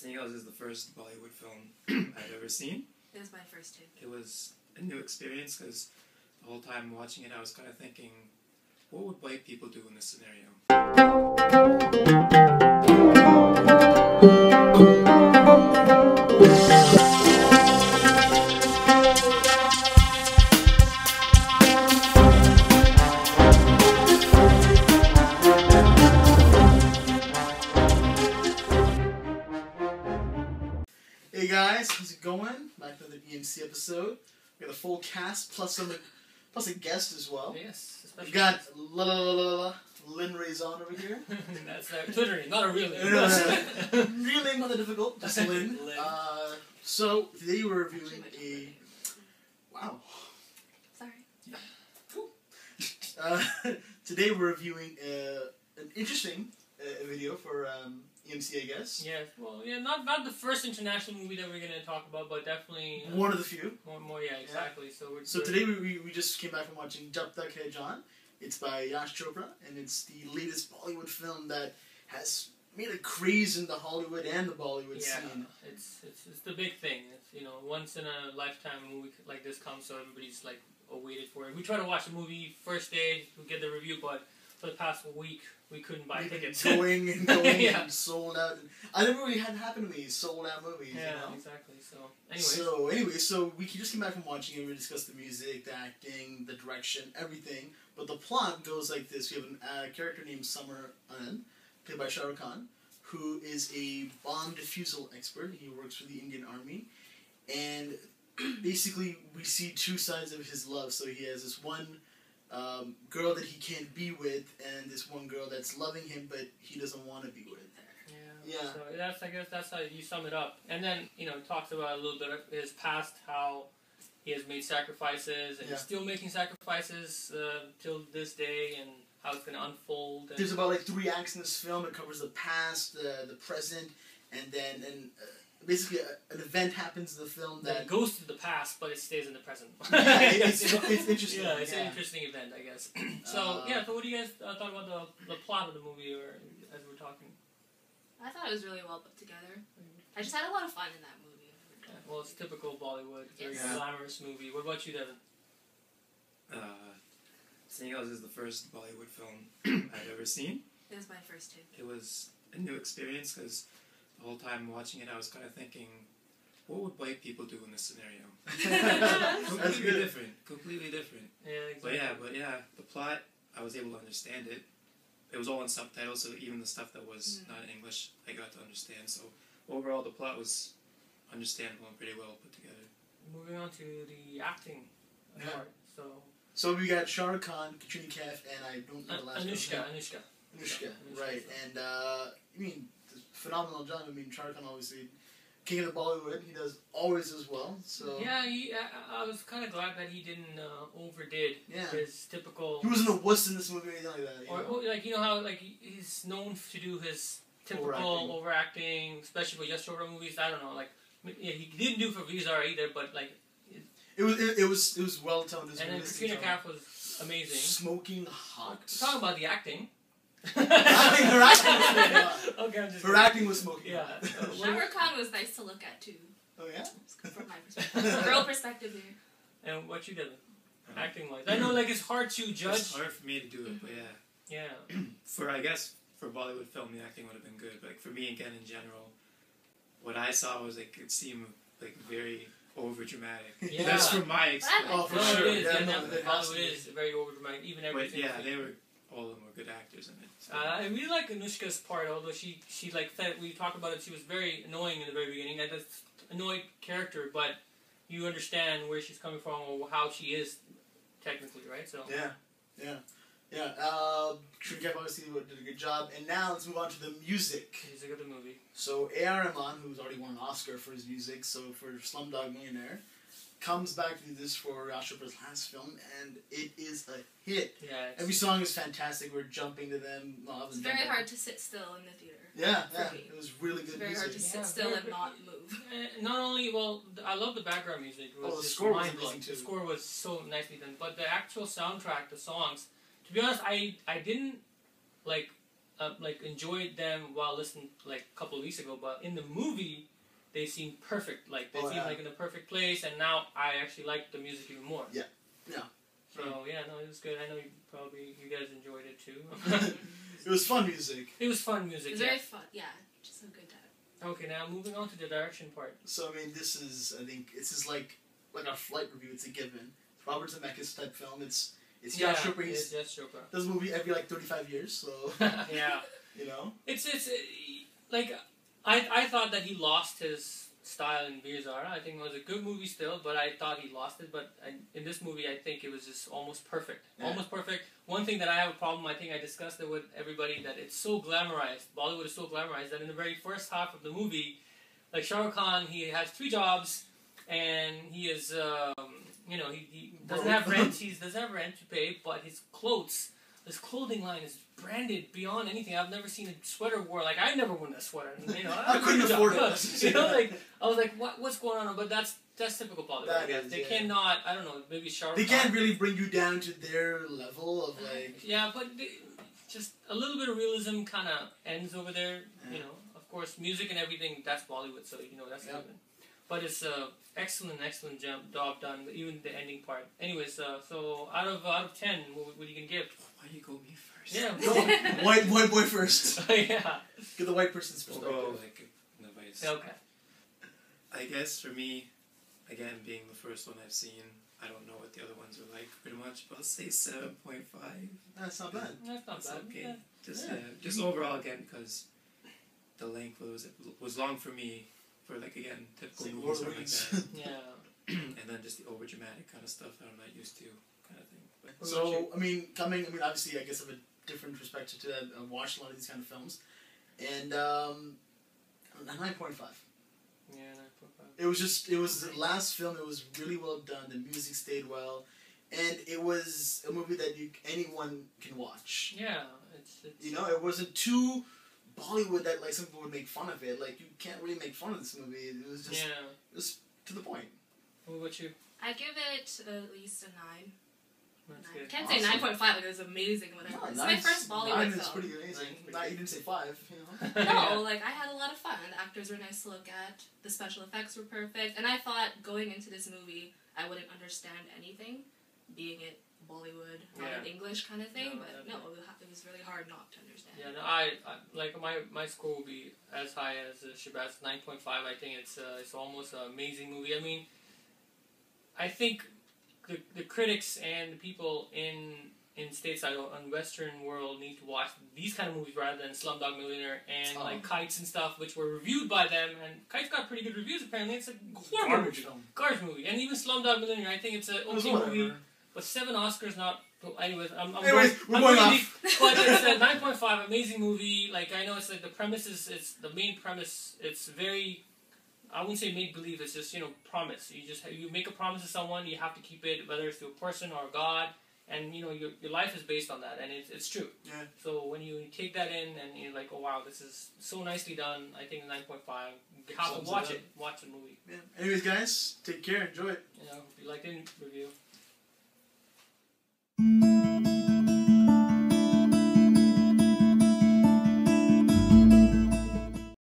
Singles is the first Bollywood film I've ever seen. It was my first too. It was a new experience because the whole time watching it I was kind of thinking, what would white people do in this scenario? Hey guys, how's it going? Back to another EMC episode. We got a full cast plus a guest as well. Yes, We got LalalaLynne over here. That's their Twitter name, not a real name. Real name not that difficult, just Lynn. Lynn. So today we're reviewing a wow. Sorry. Cool. Today we're reviewing an interesting video for EMC, I guess. Yeah, well, yeah, not the first international movie that we're gonna talk about, but definitely One of the few. more, yeah, exactly. Yeah. So today we just came back from watching Jaan. It's by Yash, Chopra, and it's the latest Bollywood film that has made a craze in the Hollywood and the Bollywood scene. It's the big thing. It's, once in a lifetime movie like this comes, so everybody's like waited for it. We try to watch the movie first day, we get the review, but for the past week we couldn't buy tickets. Going and going yeah. and sold out. I never really had happened to me, sold out movies. Yeah, exactly. So So we just came back from watching it. We discussed the music, the acting, the direction, everything. But the plot goes like this: we have a character named Summer Anand, played by Shahrukh, who is a bomb defusal expert. He works for the Indian Army, and basically we see two sides of his love. So he has this one girl that he can't be with, and this one girl that's loving him, but he doesn't want to be with. Yeah. So I guess that's how you sum it up. And then it talks about a little bit of his past, how he has made sacrifices, and he's still making sacrifices till this day, and how it's going to unfold. There's about like 3 acts in this film. It covers the past, the present, and then basically an event happens in the film that it goes to the past, but it stays in the present. it's interesting. Yeah, it's an interesting event, I guess. So so what do you guys thought about the plot of the movie, or as we're talking? I thought it was really well put together. I just had a lot of fun in that movie. Yeah, well, it's typical Bollywood, very Yes. glamorous movie. What about you, Devin? Singles is the first Bollywood film I've ever seen. It was my first too. It was a new experience because the whole time watching it I was kind of thinking, what would white people do in this scenario? Completely different. Yeah, exactly. But the plot, I was able to understand it. It was all in subtitles, so even the stuff that was not in English, I got to understand. So overall, the plot was understandable and pretty well put together. Moving on to the acting part. So we got Shahrukh, Katrina, Kaif, and I don't know the last Anushka, right? And I mean, phenomenal job. I mean, Shahrukh obviously king of the Bollywood. He always does well. So yeah, I was kind of glad that he didn't overdid his typical. He wasn't a wuss in this movie or anything like that. Or like how like he's known to do his typical overacting, especially with Yash Chopra movies. I don't know, like he didn't do for Vizar either, but like it was well toned. And then Katrina Kaif was amazing. Smoking hot. Talking about the acting. Her acting was smoking. Yeah. Shahrukh Khan was nice to look at too. Oh yeah. From my perspective, girl perspective here. And what you did, acting wise, I know like it's hard to judge. It's hard for me to do it, but yeah. For Bollywood film, the acting would have been good. But like for me, again, in general, what I saw was like it seemed like very over dramatic. Yeah. That's from my experience. Oh, for sure. It is. Bollywood is very over dramatic. Even everything. But all of them were good actors in it. So. I really like Anushka's part, although she like we talked about it. She was very annoying in the very beginning. That's annoying character, but you understand where she's coming from or how she is technically, right? So yeah. Katrina Kaif obviously did a good job, and now let's move on to the music. Music of the movie. So A.R. Rahman, who's already won an Oscar for his music, so for Slumdog Millionaire, comes back to do this for Yash Chopra's last film, and it is a hit. Yeah, every song is fantastic. We're jumping to them. It's very hard to sit still in the theater. Yeah. It was really good music. It's very hard to sit still and not move. Not only, I love the background music. It was the score was amazing too. The score was so nicely done, but the actual soundtrack, the songs. To be honest, I didn't like like enjoyed them while listening like a couple of weeks ago, but in the movie they seem perfect. Like they seem like in the perfect place, and now I actually like the music even more. Yeah. So yeah, no, it was good. I know you guys enjoyed it too. It was fun music. It was fun music. It was very fun. Yeah, just a good time. Okay, now moving on to the direction part. So I mean, this is like our flight review. It's a given. It's Robert Zemeckis type film. It's Yash Chopra. It's Yash Chopra. Does a movie every like 35 years. So yeah, you know. It's like I thought that he lost his style in Veer Zara. I think it was a good movie still, but I thought he lost it. But in this movie, I think it was just almost perfect. Yeah. Almost perfect. One thing that I have a problem, I think I discussed it with everybody, that it's so glamorized. Bollywood is so glamorized that in the very first half of the movie, like Shahrukh Khan, he has 3 jobs, and he is, he doesn't have rent. He doesn't have rent to pay, but his clothing line is branded beyond anything. I've never seen a sweater wore. Like, I never worn a sweater. I couldn't afford it. I was like, what's going on? But that's typical Bollywood. I guess they cannot. I don't know. Maybe Shahrukh. They can't really bring you down to their level of like. Yeah, but just a little bit of realism kind of ends over there. Yeah. Of course, music and everything. That's Bollywood, so that's given. But it's excellent job done. Even the ending part. Anyways, so out of 10, what are you gonna give? Why you go me first? Yeah, go white boy first. Yeah. Get the white person's perspective. Okay. I guess for me, again, being the first one I've seen, I don't know what the other ones are like pretty much, but I'll say 7.5. That's not bad. That's not bad. Okay. Yeah. Just overall again, because the length was long for me. For typical movies or like that. Yeah. And then just the over dramatic kind of stuff that I'm not used to, kind of thing. But so obviously I guess I have a different perspective to that. I watched a lot of these kind of films, and 9.5. Yeah, 9.5. It was the last film. It was really well done. The music stayed well, and it was a movie that anyone can watch. Yeah, it's it wasn't too Bollywood that like some people would make fun of it. Like you can't really make fun of this movie. It was just it was to the point. What about you? I give it at least a 9. That's good. I can't say 9.5. Like it was amazing. Whatever. It's my first Bollywood 9 film. is pretty amazing. You didn't say 5. No, like I had a lot of fun. The actors were nice to look at. The special effects were perfect. And I thought going into this movie, I wouldn't understand anything, being it Bollywood or English kind of thing. But no, it was really hard not to understand. Yeah, no, I like my score will be as high as Shabazz, 9.5. I think it's almost an amazing movie. I mean, I think the critics and the people in stateside or in Western world need to watch these kind of movies rather than Slumdog Millionaire and like Kites and stuff, which were reviewed by them. And Kites got pretty good reviews apparently. It's a horrible garbage movie. And even Slumdog Millionaire, I think it's an okay movie. But 7 Oscars not. Anyways, we're going off. But it's a 9.5, amazing movie. Like I know it's like the premise it's the main premise. It's very, I wouldn't say make believe. It's just promise. You make a promise to someone, you have to keep it, whether it's to a person or a god, and your life is based on that, and it's true. Yeah. So when you take that in and you're like, oh wow, this is so nicely done. I think 9.5. You have to watch it. Watch the movie. Yeah. Anyways, guys, take care. Enjoy it. If you liked the review.